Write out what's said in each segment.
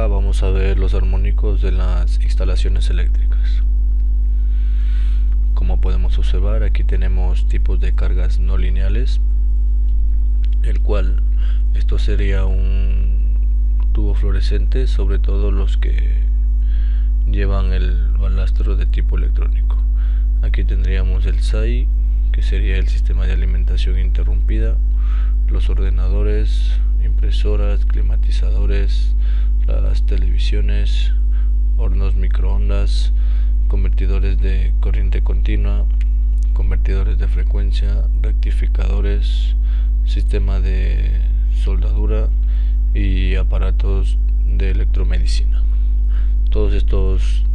Ahora vamos a ver los armónicos de las instalaciones eléctricas. Como podemos observar, aquí tenemos tipos de cargas no lineales, el cual esto sería un tubo fluorescente, sobre todo los que llevan el balastro de tipo electrónico. Aquí tendríamos el SAI, que sería el sistema de alimentación interrumpida, los ordenadores, impresoras, climatizadores, las televisiones, hornos microondas, convertidores de corriente continua, convertidores de frecuencia, rectificadores, sistema de soldadura y aparatos de electromedicina. Todos estos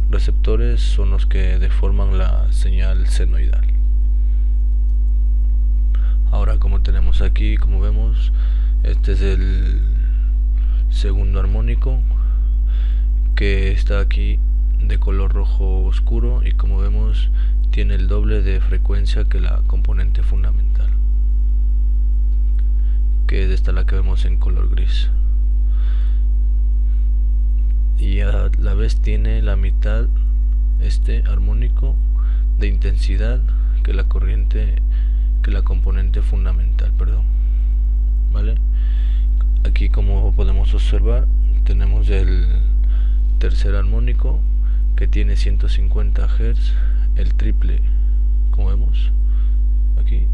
receptores son los que deforman la señal senoidal. Ahora, como tenemos aquí, como vemos, este es el segundo armónico, que está aquí de color rojo oscuro, y como vemos tiene el doble de frecuencia que la componente fundamental, que es esta la que vemos en color gris, y a la vez tiene la mitad este armónico de intensidad que la componente fundamental, ¿vale? Aquí, como podemos observar, tenemos el tercer armónico, que tiene 150 Hz, el triple, como vemos aquí,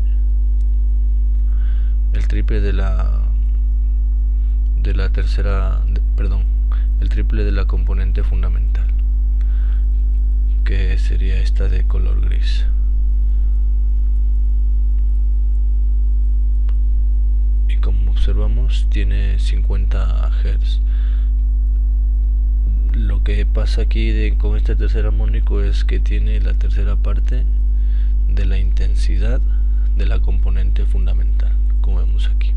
el triple de la el triple de la componente fundamental, que sería esta de color gris. Y como observamos, tiene 50 Hz. Lo que pasa aquí con este tercer armónico es que tiene la tercera parte de la intensidad de la componente fundamental, como vemos aquí.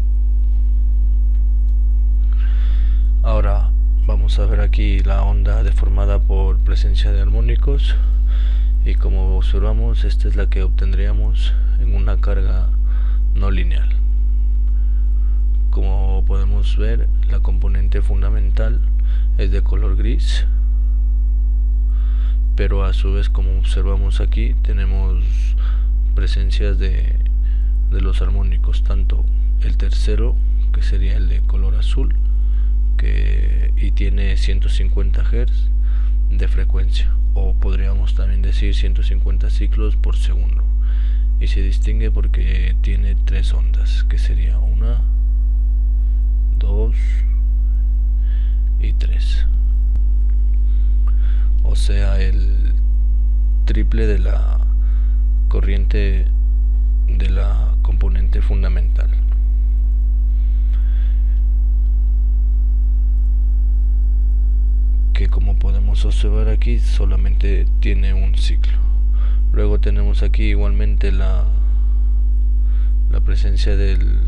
Ahora vamos a ver aquí la onda deformada por presencia de armónicos, y como observamos, esta es la que obtendríamos en una carga no lineal. Como podemos ver, la componente fundamental es de color gris, pero a su vez, como observamos aquí, tenemos presencias de los armónicos, tanto el tercero, que sería el de color azul, y tiene 150 Hz de frecuencia, o podríamos también decir 150 ciclos por segundo, y se distingue porque tiene tres ondas, que sería 1, 2 y 3, o sea, el triple de la corriente de la componente fundamental. Que, como podemos observar aquí, solamente tiene un ciclo. Luego tenemos aquí igualmente la presencia del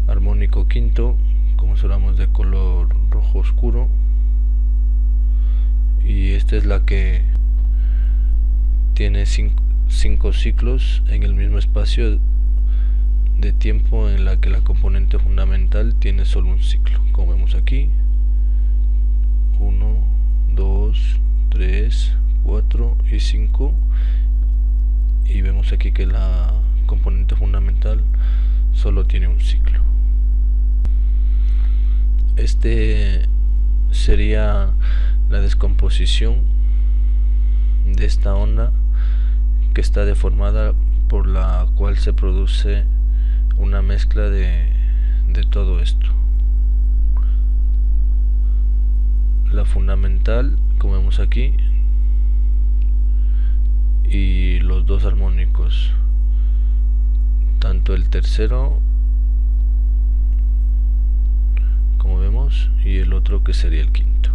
armónico quinto, como observamos, de color rojo oscuro, y esta es la que tiene 5 ciclos en el mismo espacio de tiempo en la que la componente fundamental tiene solo un ciclo, como vemos aquí: 1, 2, 3, 4 y 5, y vemos aquí que la componente fundamental solo tiene un ciclo. Este sería la descomposición de esta onda, que está deformada, por la cual se produce una mezcla de todo esto. La fundamental, como vemos aquí, y los dos armónicos, tanto el tercero, como vemos, y el otro, que sería el quinto.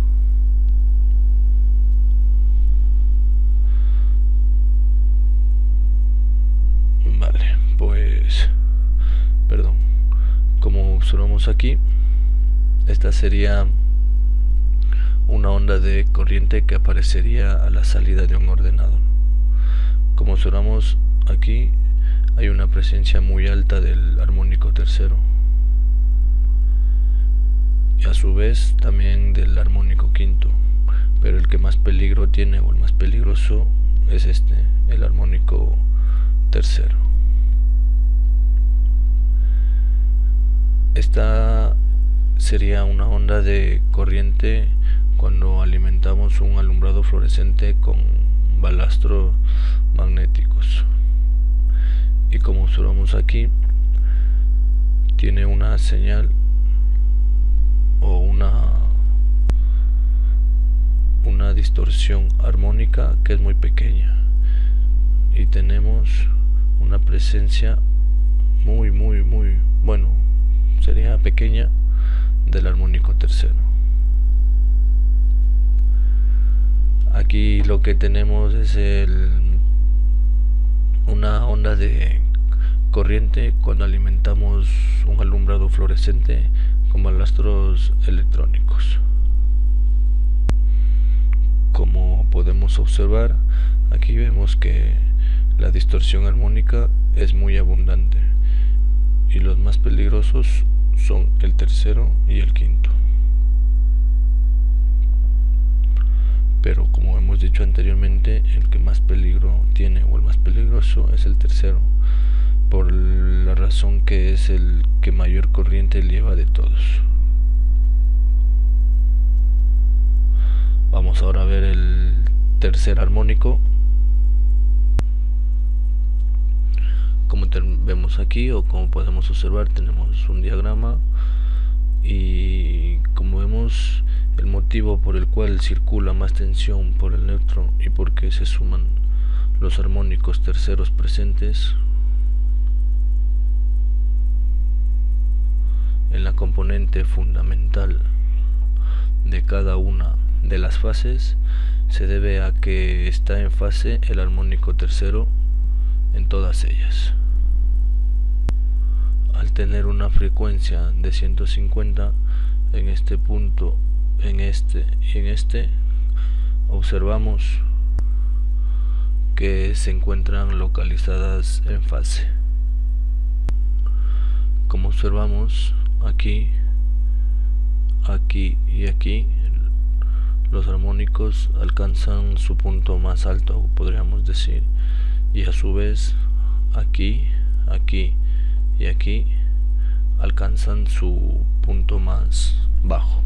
Vale, pues, como observamos aquí, esta sería una onda de corriente que aparecería a la salida de un ordenador. Como observamos aquí, hay una presencia muy alta del armónico tercero, y a su vez también del armónico quinto, pero el que más peligro tiene o el más peligroso es el armónico tercero. Esta sería una onda de corriente cuando alimentamos un alumbrado fluorescente con balastros magnéticos. Y como observamos aquí, tiene una señal o una distorsión armónica que es muy pequeña, y tenemos una presencia muy bueno, sería pequeña, del armónico tercero. Aquí lo que tenemos es una onda de corriente cuando alimentamos un alumbrado fluorescente con balastros electrónicos. Como podemos observar, aquí vemos que la distorsión armónica es muy abundante y los más peligrosos son el tercero y el quinto. Pero como hemos dicho anteriormente, el que más peligro tiene o el más peligroso es el tercero, por la razón que es el que mayor corriente lleva de todos. Vamos ahora a ver el tercer armónico. Como vemos aquí, o como podemos observar, tenemos un diagrama, y como vemos, el motivo por el cual circula más tensión por el neutro y por qué se suman los armónicos terceros presentes en la componente fundamental de cada una de las fases se debe a que está en fase el armónico tercero en todas ellas. Al tener una frecuencia de 150 en este punto, en este y en este, observamos que se encuentran localizadas en fase. Como observamos aquí, aquí y aquí, los armónicos alcanzan su punto más alto, podríamos decir, y a su vez aquí, aquí y aquí alcanzan su punto más bajo,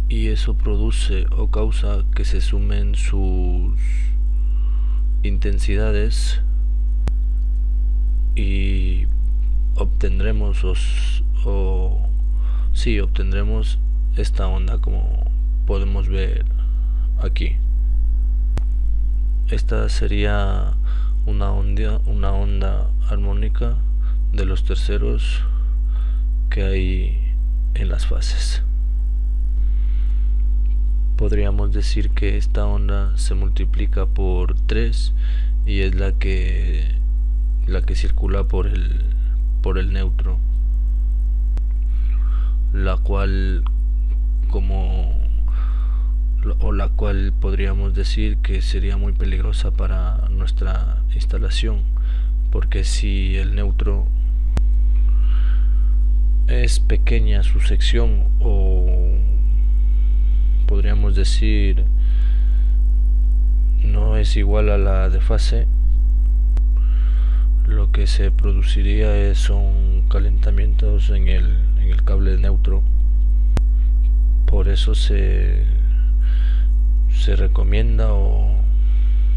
y eso produce o causa que se sumen sus intensidades y obtendremos obtendremos esta onda, como podemos ver aquí. Esta sería una onda armónica de los terceros que hay en las fases. Podríamos decir que esta onda se multiplica por 3 y es la que circula por el neutro, la cual podríamos decir que sería muy peligrosa para nuestra instalación, porque si el neutro es pequeña su sección, o podríamos decir no es igual a la de fase, lo que se produciría son calentamientos en el cable neutro. Por eso se recomienda, o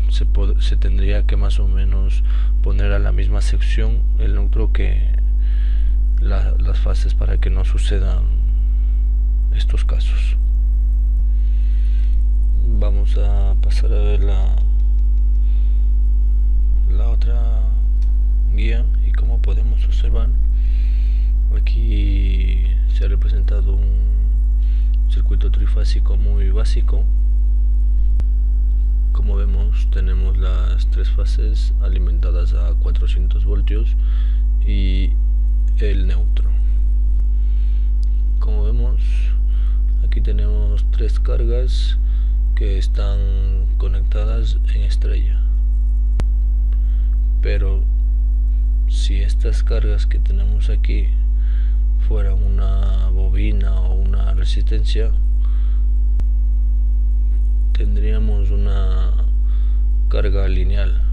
se tendría que más o menos poner a la misma sección el neutro que las fases, para que no sucedan estos casos. Vamos a pasar a ver la otra guía, y como podemos observar, aquí se ha representado un circuito trifásico muy básico. Como vemos, tenemos las tres fases alimentadas a 400 voltios y el neutro. Como vemos, aquí tenemos tres cargas que están conectadas en estrella, pero si estas cargas que tenemos aquí fuera una bobina o una resistencia, tendríamos una carga lineal,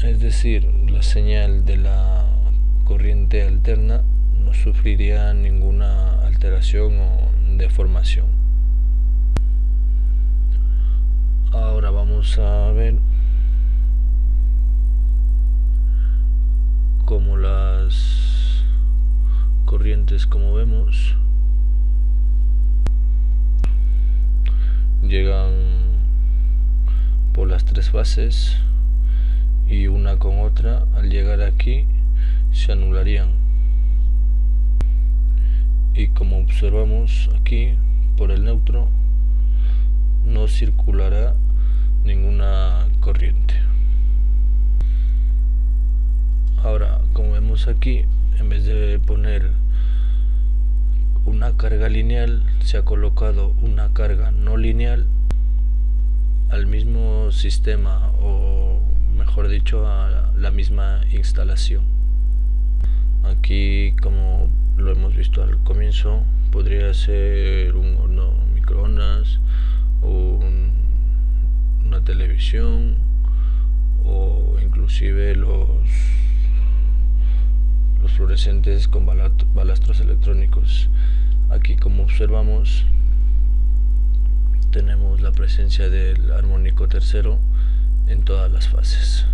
es decir, la señal de la corriente alterna no sufriría ninguna alteración o deformación. Ahora vamos a ver cómo las corrientes, como vemos, llegan por las tres fases y una con otra al llegar aquí se anularían, y como observamos aquí por el neutro no circulará ninguna corriente. Ahora, como vemos aquí, en vez de poner una carga lineal, se ha colocado una carga no lineal al mismo sistema, o mejor dicho, a la misma instalación. Aquí, como lo hemos visto al comienzo, podría ser un horno microondas, una televisión, o inclusive los fluorescentes con balastros electrónicos. Aquí, como observamos, tenemos la presencia del armónico tercero en todas las fases.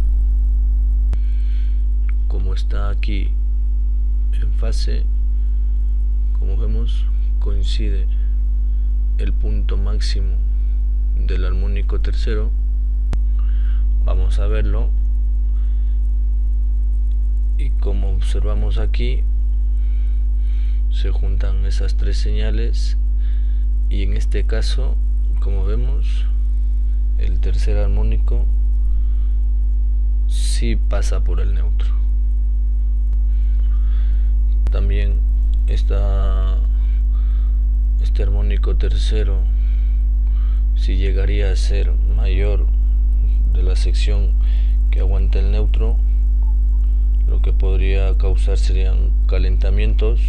Como está aquí en fase, como vemos, coincide el punto máximo del armónico tercero. Vamos a verlo, y como observamos aquí, se juntan esas tres señales, y en este caso, como vemos, el tercer armónico sí pasa por el neutro. También este armónico tercero, si llegaría a ser mayor de la sección que aguanta el neutro, lo que podría causar serían calentamientos,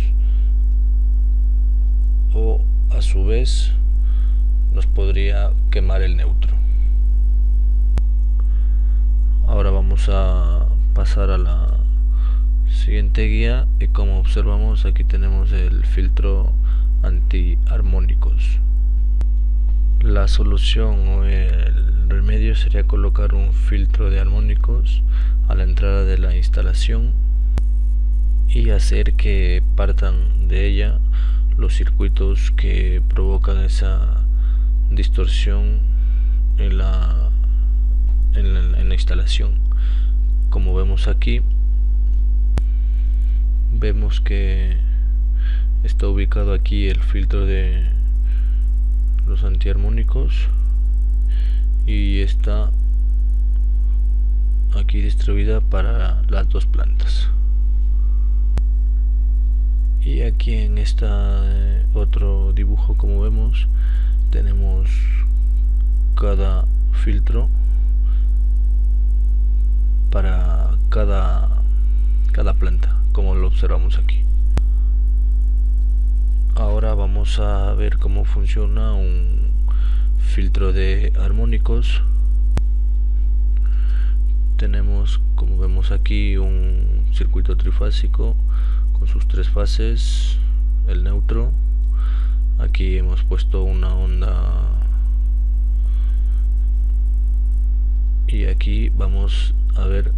o a su vez nos podría quemar el neutro. Ahora vamos a pasar a la siguiente guía, y como observamos, aquí tenemos el filtro antiarmónicos. La solución o el remedio sería colocar un filtro de armónicos a la entrada de la instalación y hacer que partan de ella los circuitos que provocan esa distorsión en la instalación. Como vemos aquí, vemos que está ubicado aquí el filtro de los antiarmónicos, y está aquí distribuida para las dos plantas. Y aquí en otro dibujo, como vemos, tenemos cada filtro para cada planta, como lo observamos aquí. Ahora vamos a ver cómo funciona un filtro de armónicos. Tenemos, como vemos aquí, un circuito trifásico con sus tres fases, el neutro. Aquí hemos puesto una onda, y aquí vamos a ver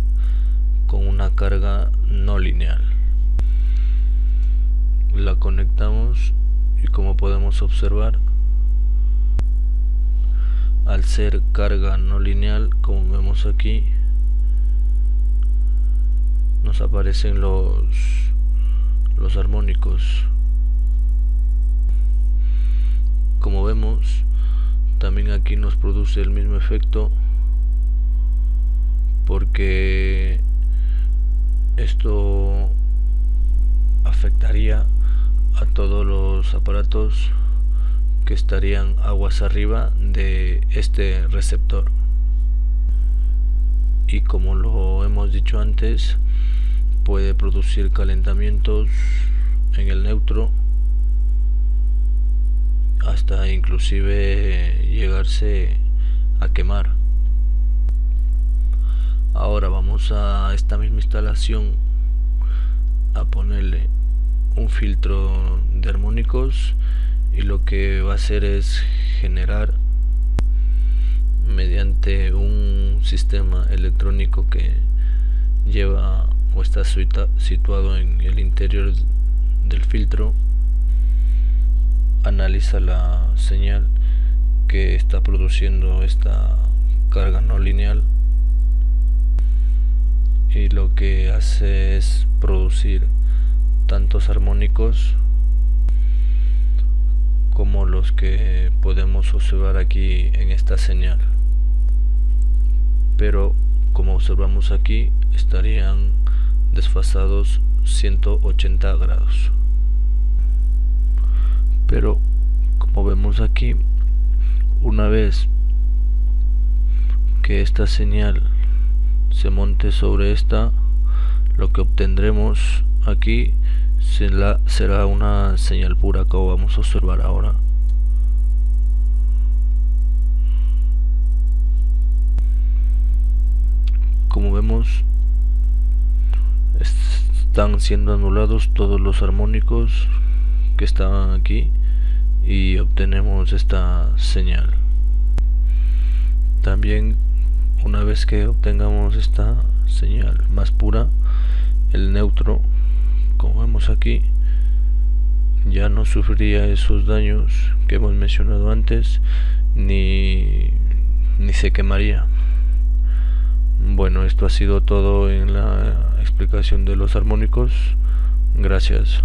con una carga no lineal. La conectamos, y como podemos observar, al ser carga no lineal, como vemos aquí, nos aparecen los armónicos. Como vemos, también aquí nos produce el mismo efecto, porque esto afectaría a todos los aparatos que estarían aguas arriba de este receptor. Y como lo hemos dicho antes, puede producir calentamientos en el neutro hasta inclusive llegarse a quemar. Ahora vamos a esta misma instalación a ponerle un filtro de armónicos, y lo que va a hacer es generar mediante un sistema electrónico que lleva o está situado en el interior del filtro. Analiza la señal que está produciendo esta carga no lineal, y lo que hace es producir tantos armónicos como los que podemos observar aquí en esta señal, pero como observamos aquí estarían desfasados 180 grados. Pero como vemos aquí, una vez que esta señal se monte sobre esta, lo que obtendremos aquí será una señal pura, como vamos a observar ahora. Como vemos, están siendo anulados todos los armónicos que estaban aquí y obtenemos esta señal. También, una vez que obtengamos esta señal más pura, el neutro, como vemos aquí, ya no sufriría esos daños que hemos mencionado antes, ni se quemaría. Bueno, esto ha sido todo en la explicación de los armónicos. Gracias.